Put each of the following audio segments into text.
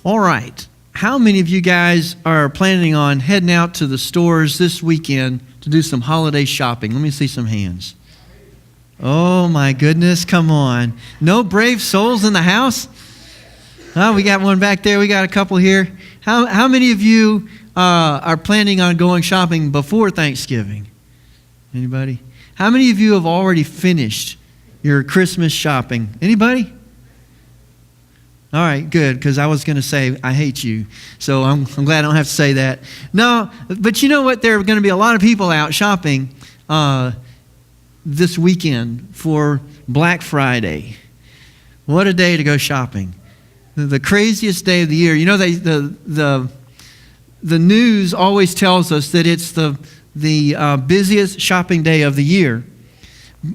All right. How many of you guys are planning on heading out to the stores this weekend to do some holiday shopping? Let me see some hands. Oh my goodness, come on. No brave souls in the house? Oh, we got one back there. We got a couple here. How many of you are planning on going shopping before Thanksgiving? Anybody? How many of you have already finished your Christmas shopping? Anybody? All right, good, because I was going to say, I hate you. So I'm glad I don't have to say that. No, but you know what? There are going to be a lot of people out shopping this weekend for Black Friday. What a day to go shopping. The craziest day of the year. You know, the news always tells us that it's the busiest shopping day of the year.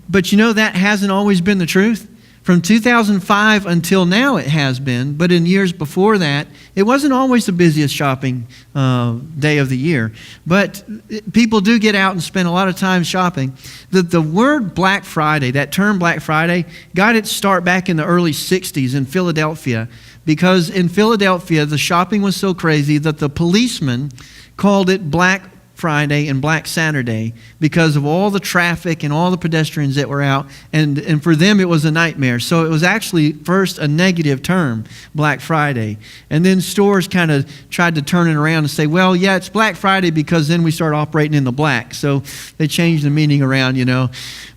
But you know, that hasn't always been the truth. From 2005 until now it has been, but in years before that, it wasn't always the busiest shopping day of the year. But people do get out and spend a lot of time shopping. The word Black Friday, that term Black Friday, got its start back in the early 60s in Philadelphia, because in Philadelphia, the shopping was so crazy that the policemen called it Black Friday and Black Saturday because of all the traffic and all the pedestrians that were out, and for them it was a nightmare. So it was actually first a negative term, Black Friday, and then stores kind of tried to turn it around and say, well, yeah, it's Black Friday because then we start operating in the black. So they changed the meaning around, you know.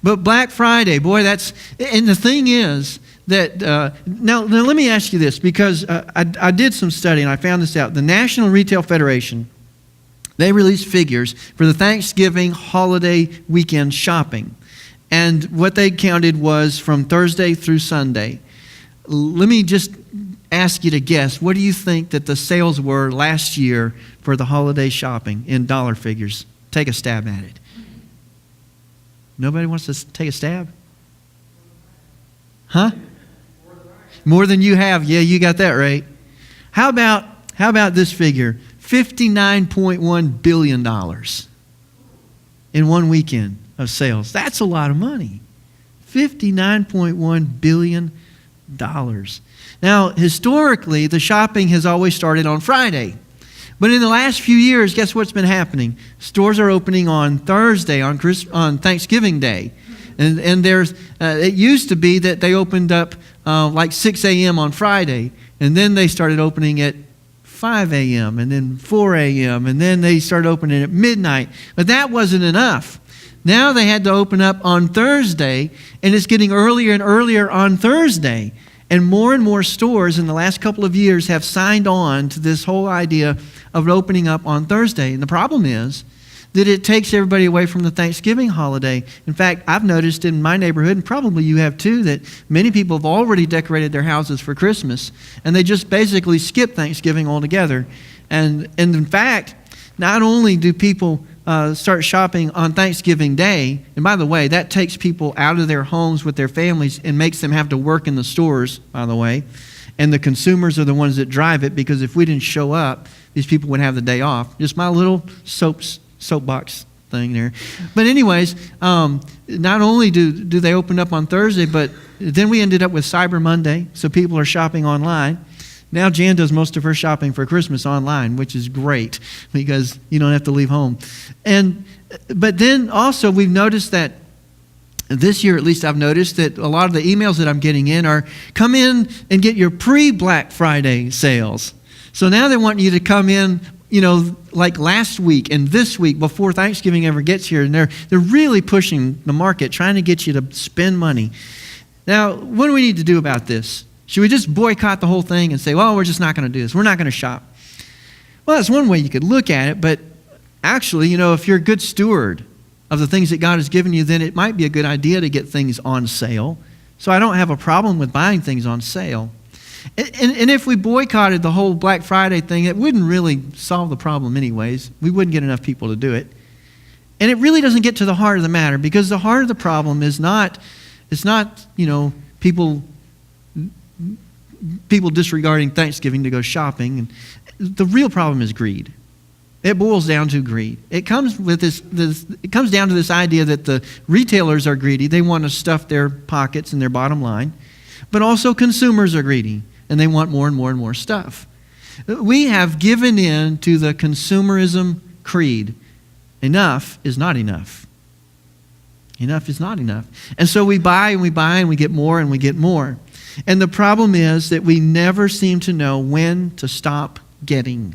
But Black Friday, boy, that's, and the thing is that, now let me ask you this, because I did some study and I found this out. The National Retail Federation, they released figures for the Thanksgiving holiday weekend shopping. And what they counted was from Thursday through Sunday. Let me just ask you to guess. What do you think that the sales were last year for the holiday shopping in dollar figures? Take a stab at it. Nobody wants to take a stab? Huh? More than you have. Yeah, you got that right. How about this figure? $59.1 billion in one weekend of sales. That's a lot of money. $59.1 billion. Now, historically, the shopping has always started on Friday. But in the last few years, guess what's been happening? Stores are opening on Thursday, on Thanksgiving Day. And there's it used to be that they opened up like 6 a.m. on Friday, and then they started opening at 5 a.m. and then 4 a.m. and then they started opening at midnight. But that wasn't enough. Now they had to open up on Thursday, and it's getting earlier and earlier on Thursday. And more stores in the last couple of years have signed on to this whole idea of opening up on Thursday. And the problem is that it takes everybody away from the Thanksgiving holiday. In fact, I've noticed in my neighborhood, and probably you have too, that many people have already decorated their houses for Christmas, and they just basically skip Thanksgiving altogether. And in fact, not only do people start shopping on Thanksgiving Day, and by the way, that takes people out of their homes with their families and makes them have to work in the stores, by the way, and the consumers are the ones that drive it, because if we didn't show up, these people would have the day off. Just my little soapbox thing there. But anyways, not only do they open up on Thursday, but then we ended up with Cyber Monday, so people are shopping online. Now Jan does most of her shopping for Christmas online, which is great because you don't have to leave home. But then also we've noticed that this year, at least I've noticed that a lot of the emails that I'm getting in are, come in and get your pre-Black Friday sales. So now they want you to come in, you know, like last week and this week before Thanksgiving ever gets here. And they're really pushing the market, trying to get you to spend money. Now, what do we need to do about this? Should we just boycott the whole thing and say, well, we're just not going to do this. We're not going to shop. Well, that's one way you could look at it. But actually, you know, if you're a good steward of the things that God has given you, then it might be a good idea to get things on sale. So I don't have a problem with buying things on sale. And if we boycotted the whole Black Friday thing, it wouldn't really solve the problem anyways. We wouldn't get enough people to do it. And it really doesn't get to the heart of the matter, because the heart of the problem is not, it's not, you know, people disregarding Thanksgiving to go shopping. And the real problem is greed. It boils down to greed. It comes with it comes down to this idea that the retailers are greedy. They want to stuff their pockets and their bottom line. But also consumers are greedy, and they want more and more and more stuff. We have given in to the consumerism creed. Enough is not enough. Enough is not enough. And so we buy and we buy and we get more and we get more. And the problem is that we never seem to know when to stop getting.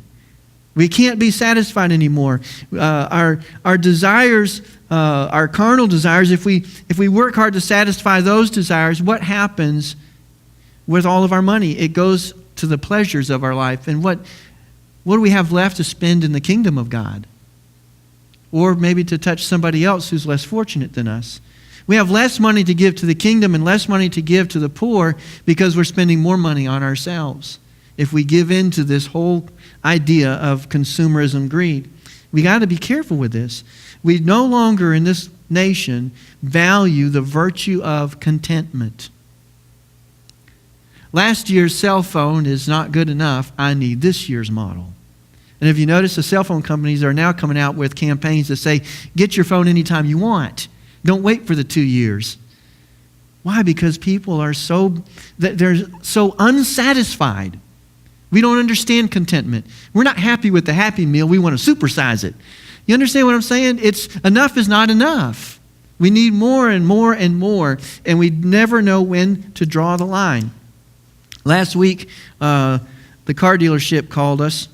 We can't be satisfied anymore. Our desires, our carnal desires, if we work hard to satisfy those desires, what happens with all of our money? It goes to the pleasures of our life. And what do we have left to spend in the kingdom of God? Or maybe to touch somebody else who's less fortunate than us. We have less money to give to the kingdom and less money to give to the poor because we're spending more money on ourselves. If we give in to this whole idea of consumerism greed, we got to be careful with this. We no longer in this nation value the virtue of contentment. Last year's cell phone is not good enough. I need this year's model. And if you notice, the cell phone companies are now coming out with campaigns that say, get your phone anytime you want. Don't wait for the 2 years. Why? Because people are they're so unsatisfied. We don't understand contentment. We're not happy with the Happy Meal. We want to supersize it. You understand what I'm saying? Enough is not enough. We need more and more and more, and we never know when to draw the line. Last week, the car dealership called us,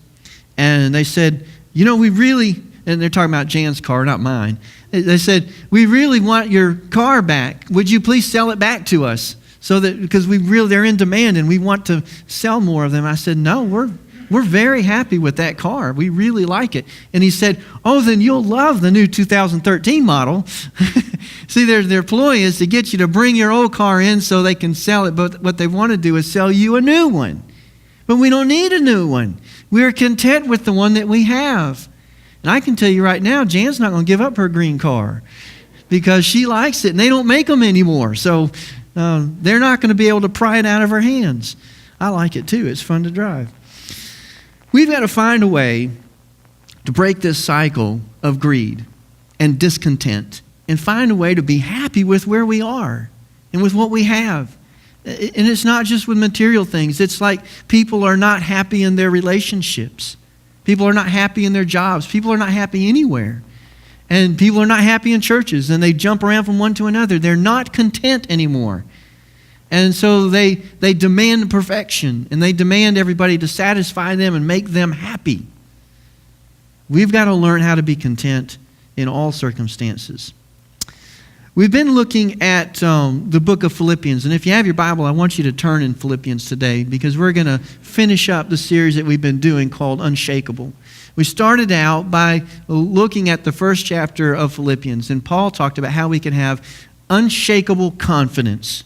and they said, we really, and they're talking about Jan's car, not mine. They said, we really want your car back. Would you please sell it back to us? Because they're in demand and we want to sell more of them. I said, no, we're very happy with that car. We really like it. And he said, oh, then you'll love the new 2013 model. See, their ploy is to get you to bring your old car in so they can sell it. But what they want to do is sell you a new one. But we don't need a new one. We're content with the one that we have. And I can tell you right now, Jan's not going to give up her green car because she likes it, and they don't make them anymore. So they're not going to be able to pry it out of her hands. I like it too. It's fun to drive. We've got to find a way to break this cycle of greed and discontent and find a way to be happy with where we are and with what we have. And it's not just with material things. It's like people are not happy in their relationships. People are not happy in their jobs. People are not happy anywhere. And people are not happy in churches, and they jump around from one to another. They're not content anymore. And so they demand perfection, and they demand everybody to satisfy them and make them happy. We've got to learn how to be content in all circumstances. We've been looking at the book of Philippians, and if you have your Bible, I want you to turn in Philippians today because we're going to finish up the series that we've been doing called Unshakable. We started out by looking at the first chapter of Philippians, and Paul talked about how we can have unshakable confidence,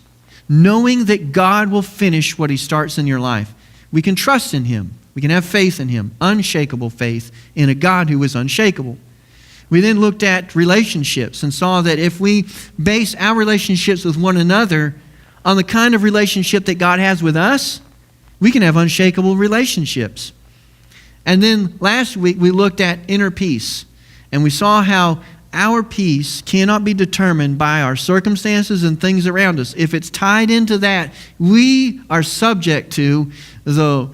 knowing that God will finish what He starts in your life. We can trust in Him. We can have faith in Him, unshakable faith in a God who is unshakable. We then looked at relationships and saw that if we base our relationships with one another on the kind of relationship that God has with us, we can have unshakable relationships. And then last week we looked at inner peace, and we saw how our peace cannot be determined by our circumstances and things around us. If it's tied into that, we are subject to the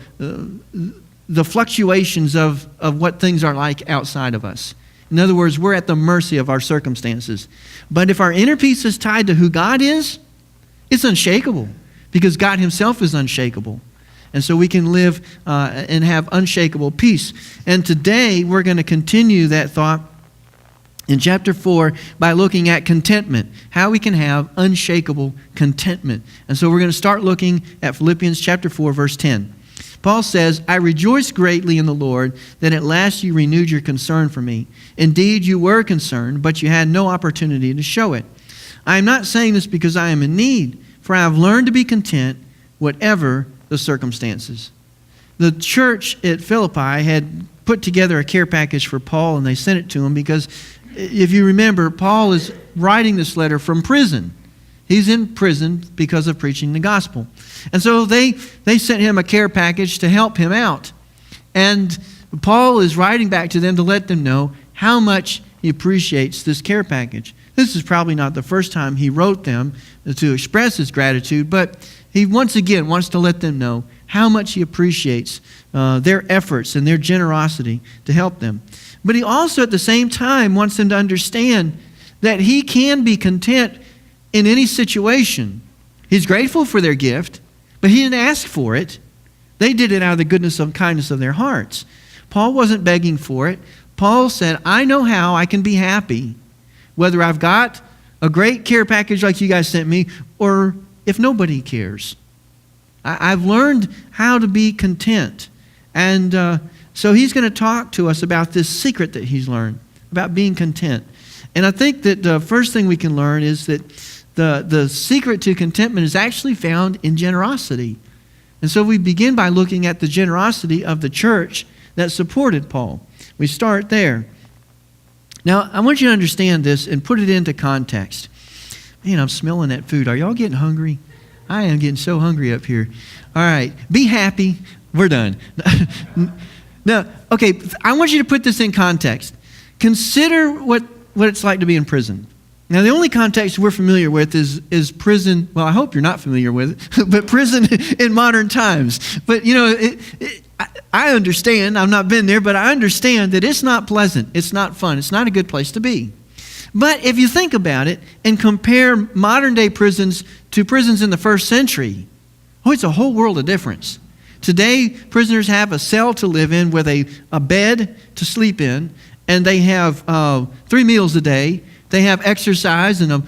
fluctuations of what things are like outside of us. In other words, we're at the mercy of our circumstances. But if our inner peace is tied to who God is, it's unshakable because God Himself is unshakable. And so we can live and have unshakable peace. And today we're going to continue that thought in chapter 4 by looking at contentment, how we can have unshakable contentment. And so we're going to start looking at Philippians chapter 4, verse 10. Paul says, I rejoice greatly in the Lord that at last you renewed your concern for me. Indeed, you were concerned, but you had no opportunity to show it. I am not saying this because I am in need, for I have learned to be content whatever the circumstances. The church at Philippi had put together a care package for Paul, and they sent it to him because, if you remember, Paul is writing this letter from prison. He's in prison because of preaching the gospel. And so they sent him a care package to help him out. And Paul is writing back to them to let them know how much he appreciates this care package. This is probably not the first time he wrote them to express his gratitude, but he once again wants to let them know how much he appreciates their efforts and their generosity to help them. But he also at the same time wants them to understand that he can be content in any situation. He's grateful for their gift, but he didn't ask for it. They did it out of the goodness and kindness of their hearts. Paul wasn't begging for it. Paul said, I know how I can be happy, whether I've got a great care package like you guys sent me, or if nobody cares. I've learned how to be content. And so he's going to talk to us about this secret that he's learned, about being content. And I think that the first thing we can learn is that the secret to contentment is actually found in generosity. And so we begin by looking at the generosity of the church that supported Paul. We start there. Now, I want you to understand this and put it into context. Man, I'm smelling that food. Are y'all getting hungry? I am getting so hungry up here. All right, be happy. We're done. No, okay, I want you to put this in context. Consider what it's like to be in prison. Now, the only context we're familiar with is prison. Well, I hope you're not familiar with it, but prison in modern times. But, you know, I understand. I've not been there, but I understand that it's not pleasant. It's not fun. It's not a good place to be. But if you think about it and compare modern-day prisons to prisons in the first century, it's a whole world of difference. Today, prisoners have a cell to live in with a bed to sleep in, and they have 3 meals a day. They have exercise, and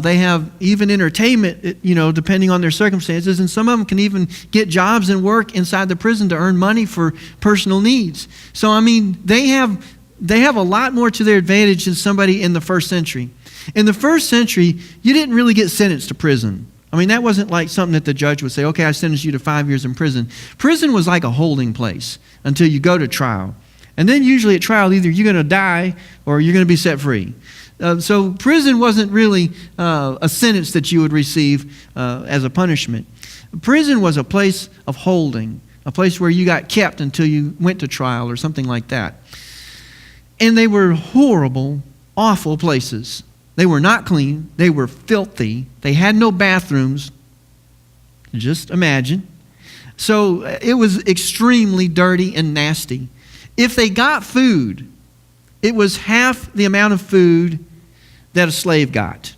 they have even entertainment, you know, depending on their circumstances. And some of them can even get jobs and work inside the prison to earn money for personal needs. So, I mean, they have a lot more to their advantage than somebody in the first century. In the first century, you didn't really get sentenced to prison. I mean, that wasn't like something that the judge would say, okay, I sentence you to 5 years in prison. Prison was like a holding place until you go to trial. And then usually at trial, either you're going to die or you're going to be set free. So prison wasn't really a sentence that you would receive as a punishment. Prison was a place of holding, a place where you got kept until you went to trial or something like that. And they were horrible, awful places. They were not clean. They were filthy. They had no bathrooms. Just imagine. So it was extremely dirty and nasty. If they got food, it was half the amount of food that a slave got.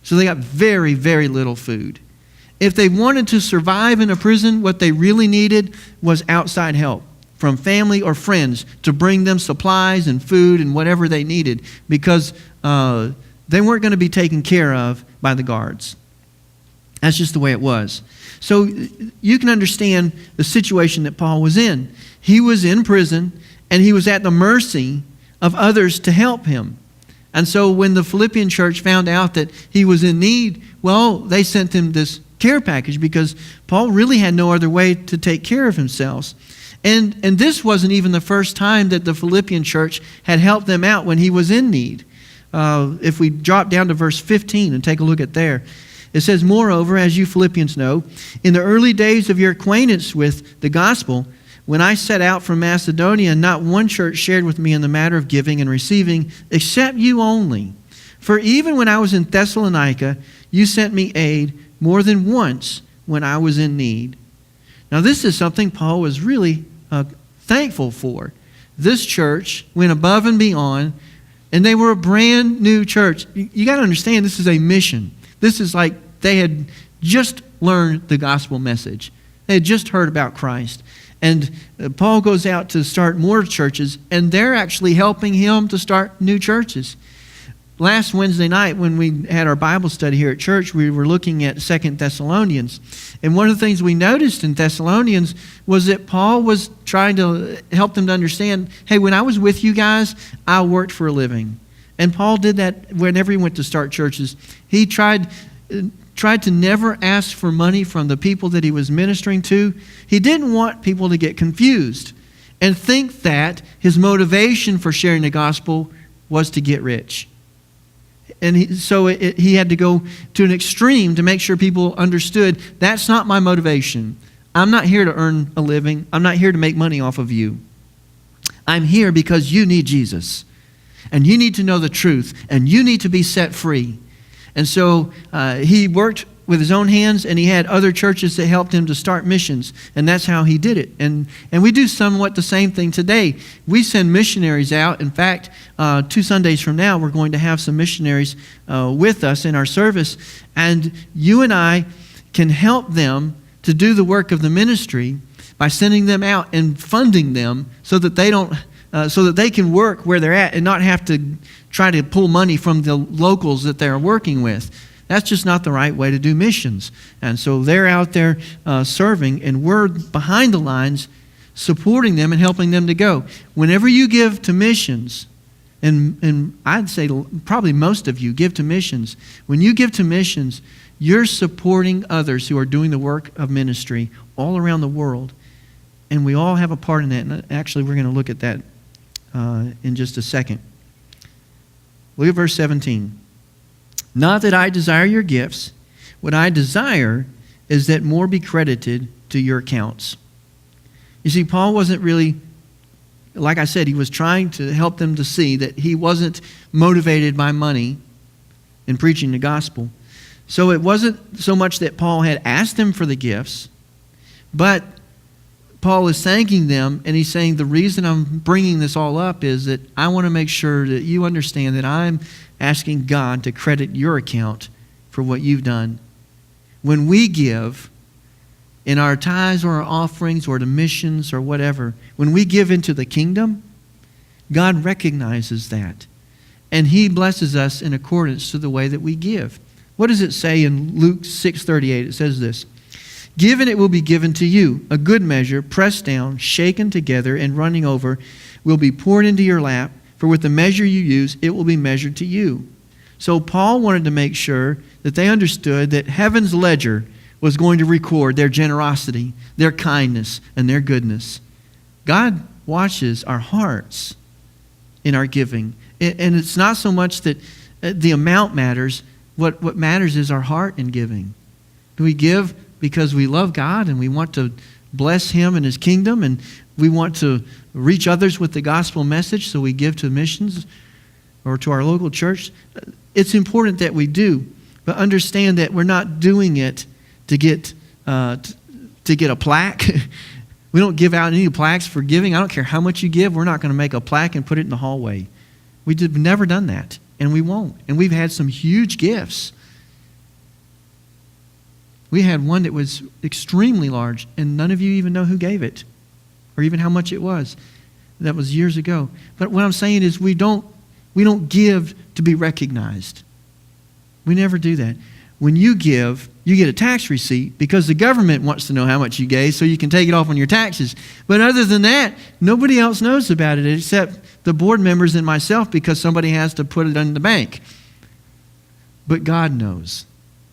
So they got very, very little food. If they wanted to survive in a prison, what they really needed was outside help from family or friends to bring them supplies and food and whatever they needed, because they weren't going to be taken care of by the guards. That's just the way it was. So you can understand the situation that Paul was in. He was in prison, and he was at the mercy of others to help him. And so when the Philippian church found out that he was in need, well, they sent him this care package because Paul really had no other way to take care of himself. And this wasn't even the first time that the Philippian church had helped them out when he was in need. If we drop down to verse 15 and take a look at there, it says, "Moreover, as you Philippians know, in the early days of your acquaintance with the gospel, when I set out from Macedonia, not one church shared with me in the matter of giving and receiving, except you only. For even when I was in Thessalonica, you sent me aid more than once when I was in need." Now, this is something Paul was really thankful for. This church went above and beyond, and they were a brand new church. You got to understand, this is a mission. This is like they had just learned the gospel message. They had just heard about Christ. And Paul goes out to start more churches, and they're actually helping him to start new churches. Last Wednesday night when we had our Bible study here at church, we were looking at 2 Thessalonians. And one of the things we noticed in Thessalonians was that Paul was trying to help them to understand, hey, when I was with you guys, I worked for a living. And Paul did that whenever he went to start churches. He tried to never ask for money from the people that he was ministering to. He didn't want people to get confused and think that his motivation for sharing the gospel was to get rich. And he had to go to an extreme to make sure people understood, that's not my motivation. I'm not here to earn a living. I'm not here to make money off of you. I'm here because you need Jesus. And you need to know the truth. And you need to be set free. And so he worked with his own hands, and he had other churches that helped him to start missions, and that's how he did it. And we do somewhat the same thing today. We send missionaries out. In fact, 2 Sundays from now, we're going to have some missionaries with us in our service, and you and I can help them to do the work of the ministry by sending them out and funding them so that they can work where they're at and not have to try to pull money from the locals that they're working with. That's just not the right way to do missions. And so they're out there serving, and we're behind the lines supporting them and helping them to go. Whenever you give to missions, and I'd say probably most of you give to missions, when you give to missions, you're supporting others who are doing the work of ministry all around the world. And we all have a part in that. And actually, we're going to look at that in just a second. Look at verse 17. Not that I desire your gifts. What I desire is that more be credited to your accounts. You see, Paul wasn't really, like I said, he was trying to help them to see that he wasn't motivated by money in preaching the gospel. So it wasn't so much that Paul had asked them for the gifts, but Paul is thanking them, and he's saying the reason I'm bringing this all up is that I want to make sure that you understand that I'm asking God to credit your account for what you've done. When we give in our tithes or our offerings or to missions or whatever, when we give into the kingdom, God recognizes that. And he blesses us in accordance to the way that we give. What does it say in Luke 6:38? It says this, "Give and it will be given to you. A good measure, pressed down, shaken together, and running over, will be poured into your lap. For with the measure you use, it will be measured to you." So Paul wanted to make sure that they understood that heaven's ledger was going to record their generosity, their kindness, and their goodness. God watches our hearts in our giving. And it's not so much that the amount matters. What matters is our heart in giving. Do we give because we love God and we want to bless Him and His kingdom, and we want to reach others with the gospel message, so we give to missions or to our local church? It's important that we do, but understand that we're not doing it to get a plaque. We don't give out any plaques for giving. I don't care how much you give. We're not going to make a plaque and put it in the hallway. We've never done that, and we won't. And we've had some huge gifts. We had one that was extremely large, and none of you even know who gave it or even how much it was. That was years ago. But what I'm saying is we don't give to be recognized. We never do that. When you give, you get a tax receipt because the government wants to know how much you gave so you can take it off on your taxes. But other than that, nobody else knows about it except the board members and myself, because somebody has to put it in the bank. But God knows.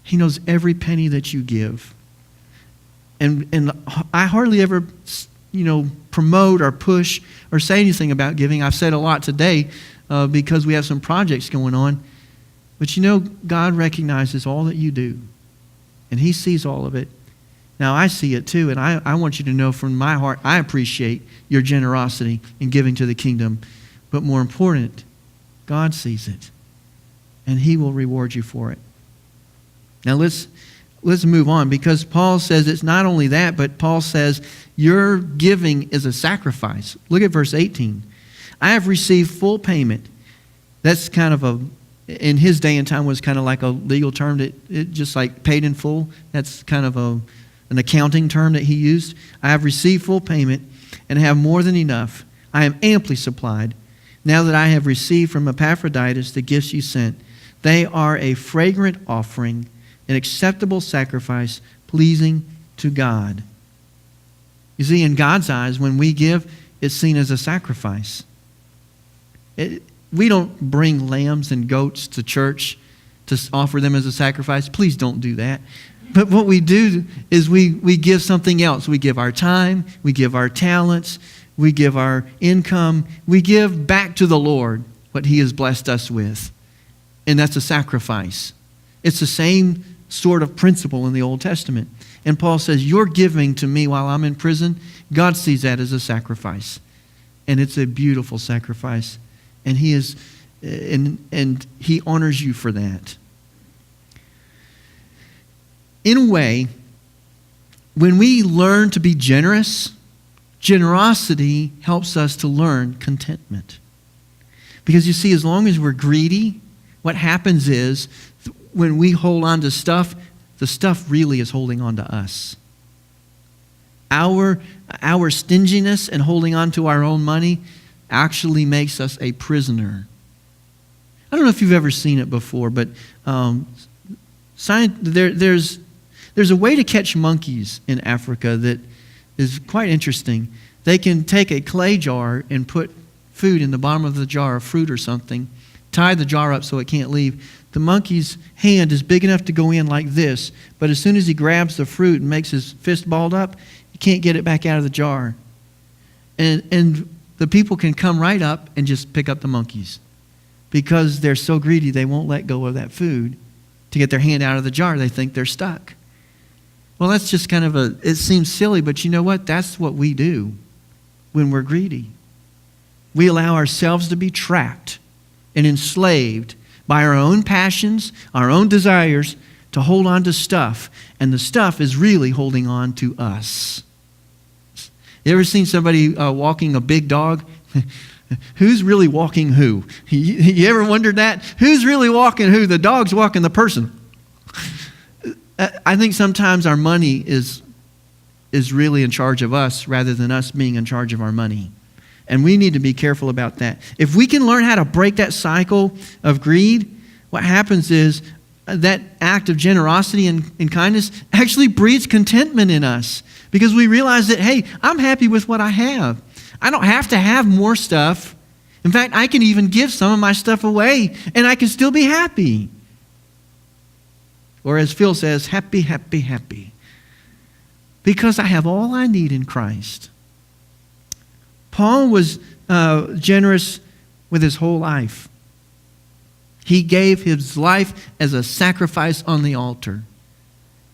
He knows every penny that you give. And I hardly ever, promote or push or say anything about giving. I've said a lot today because we have some projects going on. But God recognizes all that you do. And He sees all of it. Now, I see it too, and I want you to know from my heart, I appreciate your generosity in giving to the kingdom. But more important, God sees it, and He will reward you for it. Now, let's move on, because Paul says it's not only that, but Paul says your giving is a sacrifice. Look at verse 18. I have received full payment. That's kind of in his day and time was kind of like a legal term, that it just like paid in full. That's kind of an accounting term that he used. I have received full payment and have more than enough. I am amply supplied. Now that I have received from Epaphroditus the gifts you sent, they are a fragrant offering, an acceptable sacrifice, pleasing to God. You see, in God's eyes, when we give, it's seen as a sacrifice. We don't bring lambs and goats to church to offer them as a sacrifice. Please don't do that. But what we do is we give something else. We give our time, we give our talents, we give our income, we give back to the Lord what He has blessed us with. And that's a sacrifice. It's the same sort of principle in the Old Testament. And Paul says, you're giving to me while I'm in prison. God sees that as a sacrifice. And it's a beautiful sacrifice. And He is, and He honors you for that. in a way, when we learn to be generous, generosity helps us to learn contentment. Because you see, as long as we're greedy, what happens is when we hold on to stuff, the stuff really is holding on to us. Our stinginess and holding on to our own money actually makes us a prisoner. I don't know if you've ever seen it before, but there's a way to catch monkeys in Africa that is quite interesting. They can take a clay jar and put food in the bottom of the jar, of fruit or something, tie the jar up so it can't leave. The monkey's hand is big enough to go in like this, but as soon as he grabs the fruit and makes his fist balled up, he can't get it back out of the jar. And the people can come right up and just pick up the monkeys. Because they're so greedy, they won't let go of that food to get their hand out of the jar. They think they're stuck. Well, that's just kind of it seems silly, but you know what? That's what we do when we're greedy. We allow ourselves to be trapped and enslaved by our own passions, our own desires, to hold on to stuff. And the stuff is really holding on to us. You ever seen somebody walking a big dog? Who's really walking who? You ever wondered that? Who's really walking who? The dog's walking the person. I think sometimes our money is really in charge of us rather than us being in charge of our money. And we need to be careful about that. If we can learn how to break that cycle of greed, what happens is that act of generosity and kindness actually breeds contentment in us. Because we realize that, hey, I'm happy with what I have. I don't have to have more stuff. In fact, I can even give some of my stuff away and I can still be happy. Or as Phil says, happy, happy, happy. Because I have all I need in Christ. Paul was generous with his whole life. He gave his life as a sacrifice on the altar.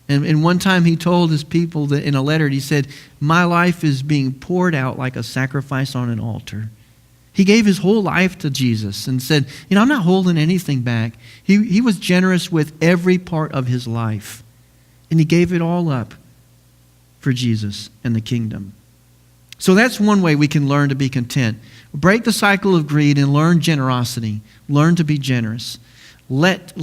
And one time he told his people that in a letter, he said, my life is being poured out like a sacrifice on an altar. He gave his whole life to Jesus and said, I'm not holding anything back. He was generous with every part of his life. And he gave it all up for Jesus and the kingdom. So that's one way we can learn to be content. Break the cycle of greed and learn generosity. Learn to be generous. Let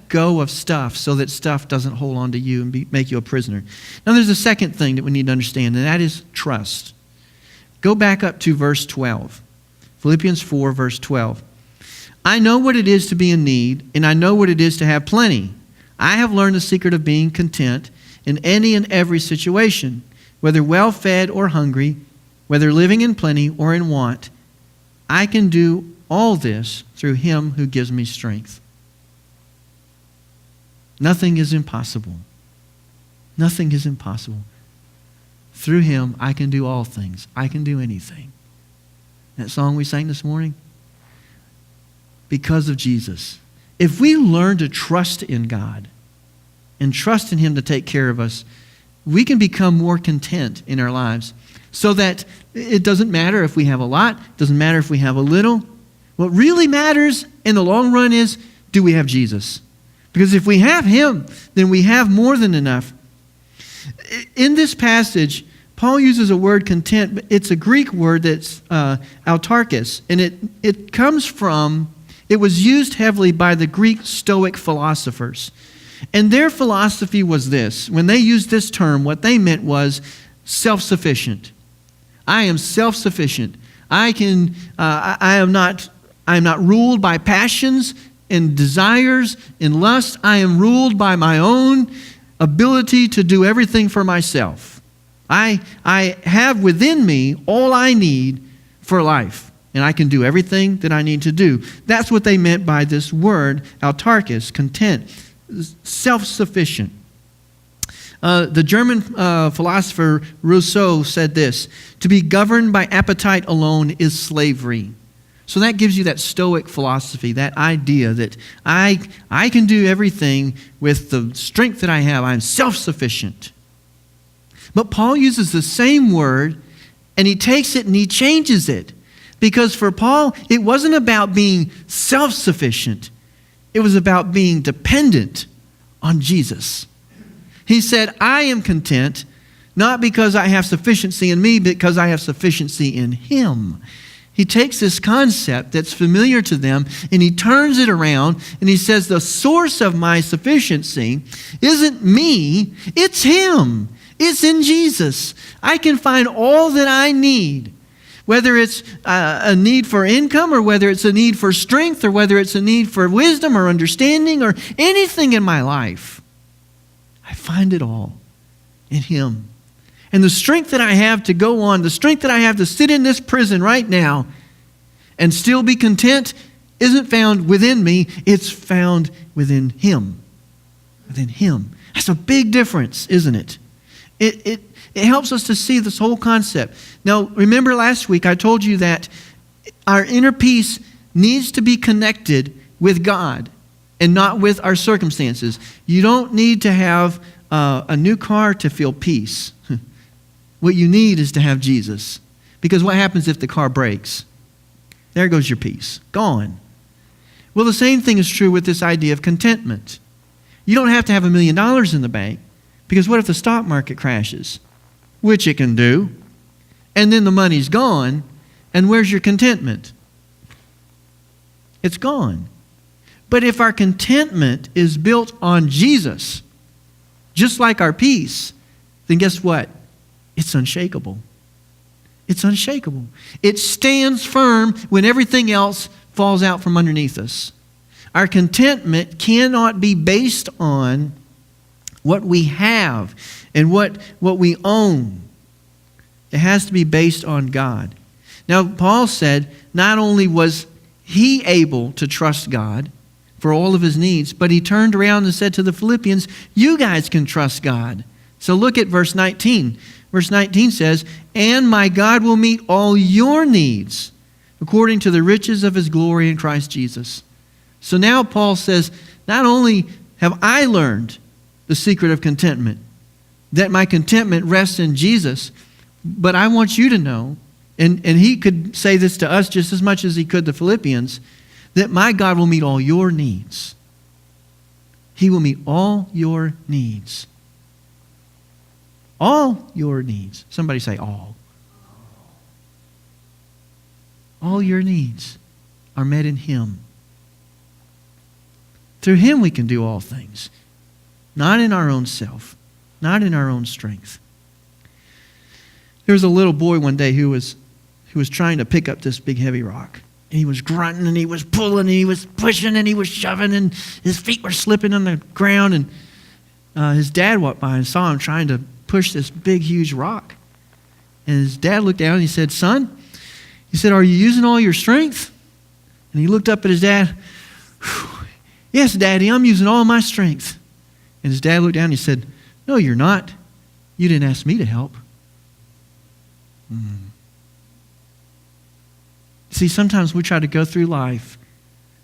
go of stuff so that stuff doesn't hold on to you and make you a prisoner. Now there's a second thing that we need to understand, and that is trust. Go back up to verse 12. Philippians 4, verse 12. I know what it is to be in need, and I know what it is to have plenty. I have learned the secret of being content in any and every situation, whether well-fed or hungry, whether living in plenty or in want. I can do all this through him who gives me strength. Nothing is impossible. Nothing is impossible. Through him, I can do all things. I can do anything. That song we sang this morning? Because of Jesus. If we learn to trust in God and trust in him to take care of us, we can become more content in our lives. So that it doesn't matter if we have a lot, it doesn't matter if we have a little. What really matters in the long run is, do we have Jesus? Because if we have him, then we have more than enough. In this passage, Paul uses a word content, but it's a Greek word that's autarkos. And it comes from, it was used heavily by the Greek Stoic philosophers. And their philosophy was this. When they used this term, what they meant was self-sufficient. I am self-sufficient. I am not ruled by passions and desires and lust. I am ruled by my own ability to do everything for myself. I have within me all I need for life, and I can do everything that I need to do. That's what they meant by this word, autarkos, content, self-sufficient. The German philosopher Rousseau said this, to be governed by appetite alone is slavery. So that gives you that Stoic philosophy, that idea that I can do everything with the strength that I have. I'm self-sufficient. But Paul uses the same word, and he takes it and he changes it. Because for Paul, it wasn't about being self-sufficient. It was about being dependent on Jesus. He said, I am content, not because I have sufficiency in me, but because I have sufficiency in Him. He takes this concept that's familiar to them and he turns it around and he says, the source of my sufficiency isn't me, it's Him. It's in Jesus. I can find all that I need, whether it's a need for income or whether it's a need for strength or whether it's a need for wisdom or understanding or anything in my life. I find it all in Him. And the strength that I have to go on, the strength that I have to sit in this prison right now and still be content isn't found within me, it's found within Him. Within Him. That's a big difference, isn't it? It helps us to see this whole concept. Now, remember last week I told you that our inner peace needs to be connected with God and not with our circumstances. You don't need to have a new car to feel peace. What you need is to have Jesus. Because what happens if the car breaks? There goes your peace. Gone. Well, the same thing is true with this idea of contentment. You don't have to have $1 million in the bank, because what if the stock market crashes? Which it can do. And then the money's gone, and where's your contentment? It's gone. But if our contentment is built on Jesus, just like our peace, then guess what? It's unshakable. It's unshakable. It stands firm when everything else falls out from underneath us. Our contentment cannot be based on what we have and what we own. It has to be based on God. Now, Paul said not only was he able to trust God for all of his needs, but he turned around and said to the Philippians, you guys can trust God. So look at verse 19. Verse 19 says, and my God will meet all your needs according to the riches of His glory in Christ Jesus. So now Paul says, not only have I learned the secret of contentment, that my contentment rests in Jesus, but I want you to know, and he could say this to us just as much as he could the Philippians, that my God will meet all your needs. He will meet all your needs. All your needs. Somebody say all. All your needs are met in Him. Through Him we can do all things. Not in our own self. Not in our own strength. There was a little boy one day who was trying to pick up this big heavy rock. And he was grunting and he was pulling and he was pushing and he was shoving and his feet were slipping on the ground. And his dad walked by and saw him trying to push this big, huge rock. And his dad looked down and he said, son, he said, are you using all your strength? And he looked up at his dad. Yes, Daddy, I'm using all my strength. And his dad looked down and he said, no, you're not. You didn't ask me to help. See, sometimes we try to go through life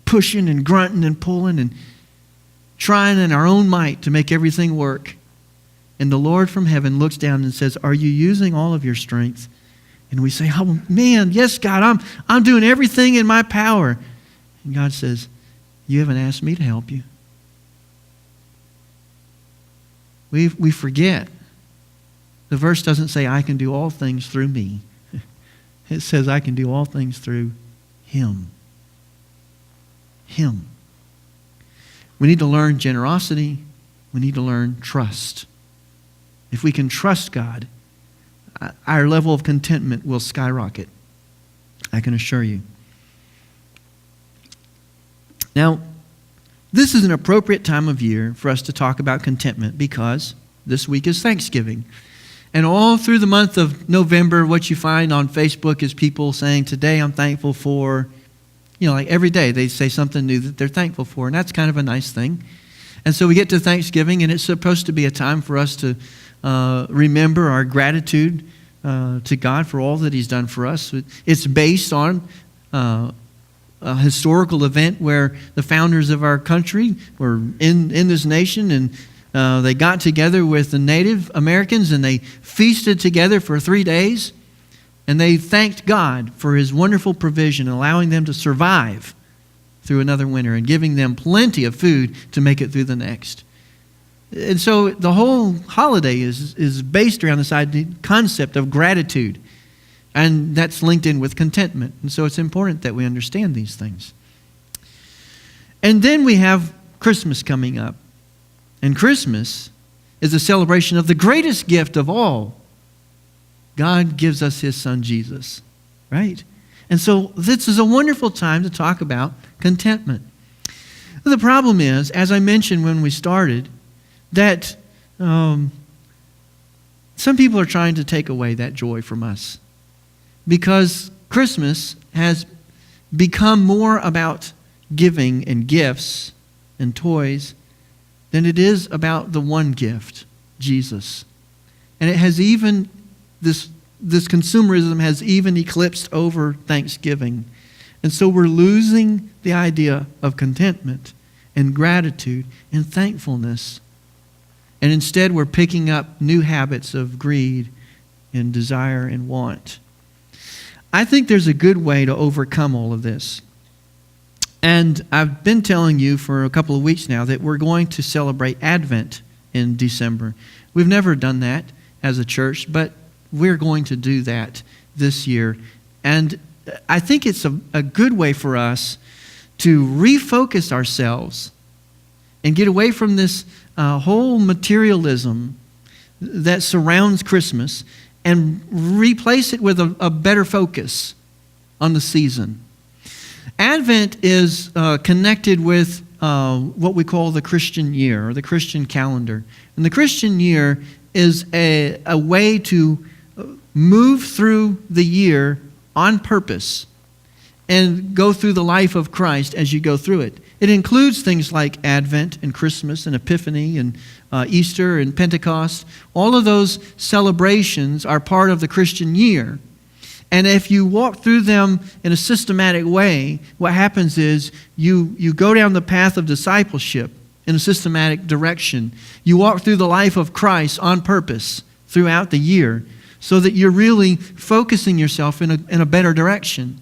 pushing and grunting and pulling and trying in our own might to make everything work. And the Lord from heaven looks down and says, are you using all of your strength? And we say, oh man, yes, God, I'm doing everything in my power. And God says, you haven't asked me to help you. We forget. The verse doesn't say, I can do all things through me. It says, I can do all things through Him. Him. We need to learn generosity. We need to learn trust. If we can trust God, our level of contentment will skyrocket. I can assure you. Now, this is an appropriate time of year for us to talk about contentment because this week is Thanksgiving. And all through the month of November, what you find on Facebook is people saying, today I'm thankful for, like every day they say something new that they're thankful for. And that's kind of a nice thing. And so we get to Thanksgiving, and it's supposed to be a time for us to remember our gratitude to God for all that He's done for us. It's based on a historical event where the founders of our country were in this nation, and they got together with the Native Americans and they feasted together for 3 days, and they thanked God for His wonderful provision, allowing them to survive through another winter and giving them plenty of food to make it through the next. And so the whole holiday is based around this concept of gratitude. And that's linked in with contentment. And so it's important that we understand these things. And then we have Christmas coming up. And Christmas is a celebration of the greatest gift of all. God gives us His Son, Jesus. Right? And so this is a wonderful time to talk about contentment. The problem is, as I mentioned when we started, that some people are trying to take away that joy from us. Because Christmas has become more about giving and gifts and toys than it is about the one gift, Jesus. And it has even, this consumerism has even eclipsed over Thanksgiving. And so we're losing the idea of contentment and gratitude and thankfulness. And instead we're picking up new habits of greed and desire and want. I think there's a good way to overcome all of this. And I've been telling you for a couple of weeks now that we're going to celebrate Advent in December. We've never done that as a church, but we're going to do that this year. And I think it's a good way for us to refocus ourselves and get away from this whole materialism that surrounds Christmas and replace it with a better focus on the season. Advent is connected with what we call the Christian year, or the Christian calendar. And the Christian year is a way to move through the year on purpose and go through the life of Christ as you go through it. It includes things like Advent and Christmas and Epiphany and Easter and Pentecost. All of those celebrations are part of the Christian year. And if you walk through them in a systematic way, what happens is you go down the path of discipleship in a systematic direction. You walk through the life of Christ on purpose throughout the year so that you're really focusing yourself in a better direction.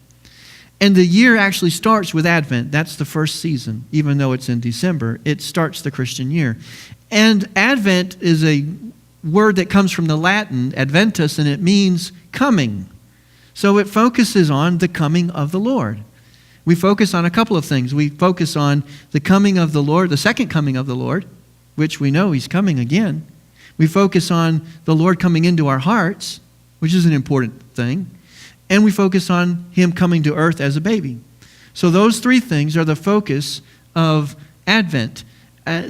And the year actually starts with Advent. That's the first season. Even though it's in December, it starts the Christian year. And Advent is a word that comes from the Latin, adventus, and it means coming. So it focuses on the coming of the Lord. We focus on a couple of things. We focus on the coming of the Lord, the second coming of the Lord, which we know He's coming again. We focus on the Lord coming into our hearts, which is an important thing. And we focus on Him coming to earth as a baby. So those three things are the focus of Advent.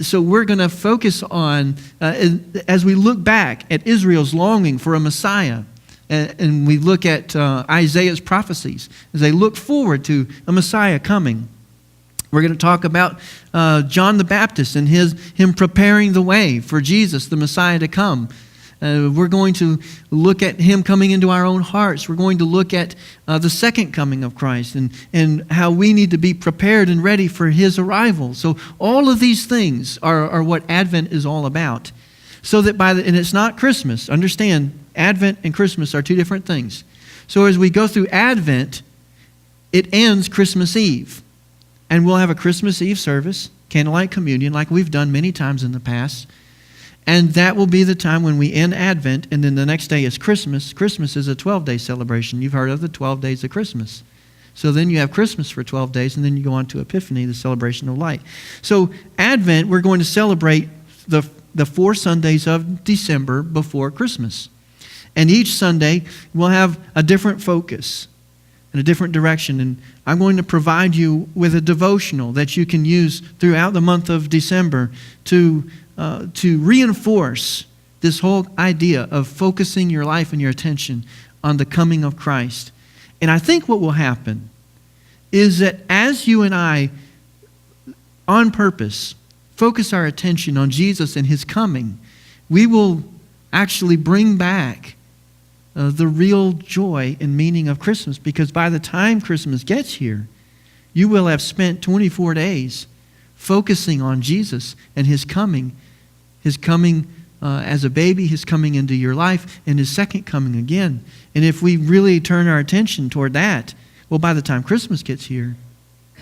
So we're going to focus on, as we look back at Israel's longing for a Messiah, and we look at Isaiah's prophecies, as they look forward to a Messiah coming. We're going to talk about John the Baptist and him preparing the way for Jesus, the Messiah, to come. We're going to look at Him coming into our own hearts. We're going to look at the second coming of Christ and how we need to be prepared and ready for His arrival. So all of these things are what Advent is all about. So that and it's not Christmas. Understand, Advent and Christmas are two different things. So as we go through Advent, it ends Christmas Eve. And we'll have a Christmas Eve service, candlelight communion, like we've done many times in the past. And that will be the time when we end Advent, and then the next day is Christmas. Christmas is a 12-day celebration. You've heard of the 12 days of Christmas. So then you have Christmas for 12 days, and then you go on to Epiphany, the celebration of light. So Advent, we're going to celebrate the 4 Sundays of December before Christmas. And each Sunday, we'll have a different focus and a different direction. And I'm going to provide you with a devotional that you can use throughout the month of December to reinforce this whole idea of focusing your life and your attention on the coming of Christ. And I think what will happen is that as you and I, on purpose, focus our attention on Jesus and His coming, we will actually bring back the real joy and meaning of Christmas. Because by the time Christmas gets here, you will have spent 24 days focusing on Jesus and His coming as a baby, His coming into your life, and His second coming again. And if we really turn our attention toward that, well, by the time Christmas gets here,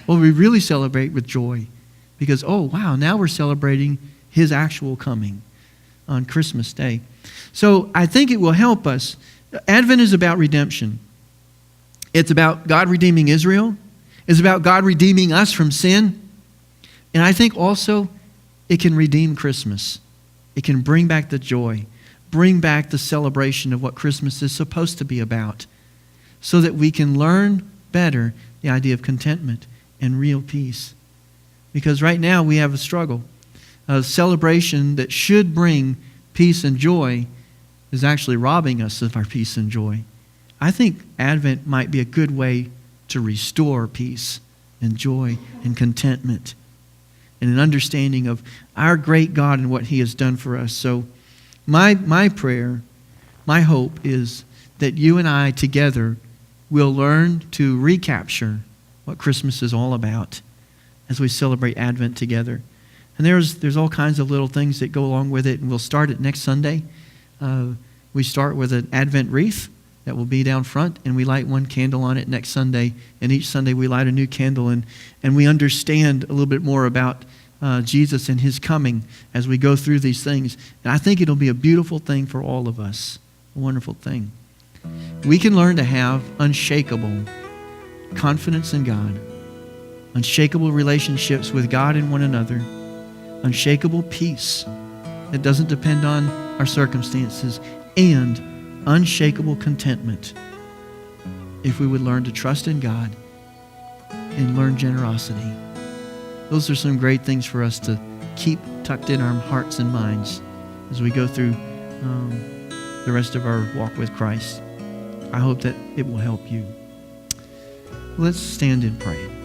well, we really celebrate with joy. Because, oh, wow, now we're celebrating his actual coming on Christmas Day. So I think it will help us. Advent is about redemption. It's about God redeeming Israel. It's about God redeeming us from sin. And I think also it can redeem Christmas. It can bring back the joy, bring back the celebration of what Christmas is supposed to be about, so that we can learn better the idea of contentment and real peace. Because right now we have a struggle. A celebration that should bring peace and joy is actually robbing us of our peace and joy. I think Advent might be a good way to restore peace and joy and contentment and an understanding of our great God and what he has done for us. So my prayer, my hope is that you and I together will learn to recapture what Christmas is all about as we celebrate Advent together. And there's all kinds of little things that go along with it, and we'll start it next Sunday. We start with an Advent wreath that will be down front, and we light one candle on it next Sunday, and each Sunday we light a new candle, and we understand a little bit more about Jesus and his coming as we go through these things. And I think it'll be a beautiful thing for all of us, a wonderful thing. We can learn to have unshakable confidence in God, unshakable relationships with God and one another, unshakable peace that doesn't depend on our circumstances, and unshakable contentment if we would learn to trust in God and learn generosity. Those are some great things for us to keep tucked in our hearts and minds as we go through the rest of our walk with Christ. I hope that it will help you. Let's stand and pray.